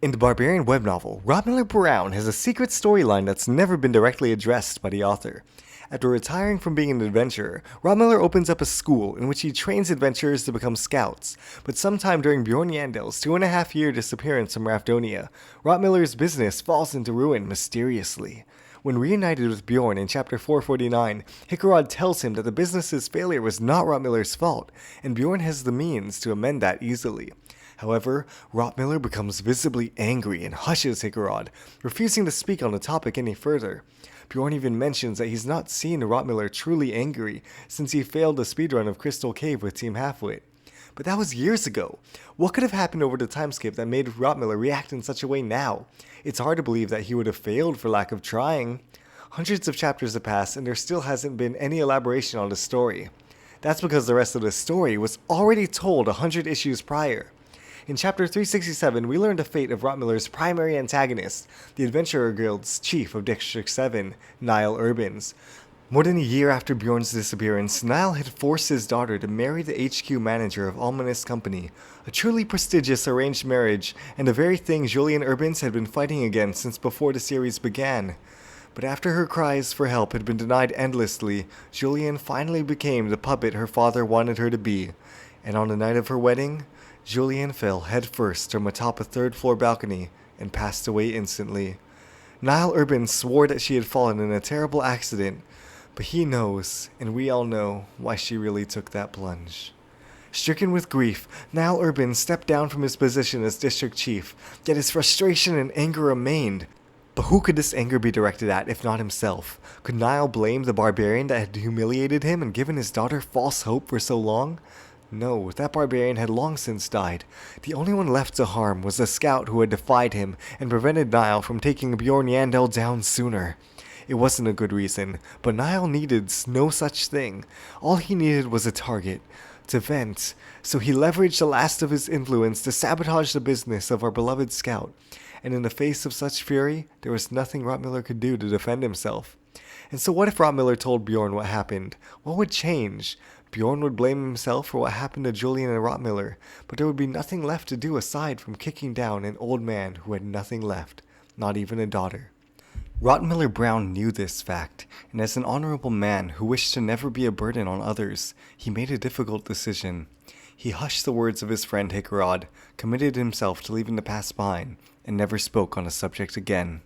In the Barbarian web novel, Rotmiller Brown has a secret storyline that's never been directly addressed by the author. After retiring from being an adventurer, Rotmiller opens up a school in which he trains adventurers to become scouts, but sometime during Bjorn Yandel's 2.5-year disappearance from Rafdonia, Rotmiller's business falls into ruin mysteriously. When reunited with Bjorn in chapter 449, Hickarod tells him that the business's failure was not Rotmiller's fault, and Bjorn has the means to amend that easily. However, Rotmiller becomes visibly angry and hushes Hickarod, refusing to speak on the topic any further. Bjorn even mentions that he's not seen Rotmiller truly angry since he failed the speedrun of Crystal Cave with Team Halfwit. But that was years ago. What could have happened over the timeskip that made Rotmiller react in such a way now? It's hard to believe that he would have failed for lack of trying. Hundreds of chapters have passed and there still hasn't been any elaboration on the story. That's because the rest of the story was already told 100 issues prior. In Chapter 367, we learn the fate of Rotmiller's primary antagonist, the Adventurer Guild's chief of District 7, Niall Urbans. More than a year after Bjorn's disappearance, Niall had forced his daughter to marry the HQ manager of Almanis Company, a truly prestigious arranged marriage, and the very thing Julian Urbans had been fighting against since before the series began. But after her cries for help had been denied endlessly, Julian finally became the puppet her father wanted her to be, and on the night of her wedding, Julian fell headfirst from atop a third-floor balcony and passed away instantly. Niall Urbans swore that she had fallen in a terrible accident, but he knows, and we all know, why she really took that plunge. Stricken with grief, Niall Urbans stepped down from his position as district chief, yet his frustration and anger remained. But who could this anger be directed at if not himself? Could Niall blame the barbarian that had humiliated him and given his daughter false hope for so long? No, that barbarian had long since died. The only one left to harm was the scout who had defied him and prevented Niall from taking Bjorn Yandel down sooner. It wasn't a good reason, but Niall needed no such thing. All he needed was a target to vent, so he leveraged the last of his influence to sabotage the business of our beloved scout. And in the face of such fury, there was nothing Rotmiller could do to defend himself. And so what if Rotmiller told Bjorn what happened? What would change? Bjorn would blame himself for what happened to Julian and Rotmiller, but there would be nothing left to do aside from kicking down an old man who had nothing left, not even a daughter. Rotmiller Brown knew this fact, and as an honorable man who wished to never be a burden on others, he made a difficult decision. He hushed the words of his friend Hickarod, committed himself to leaving the past behind, and never spoke on the subject again.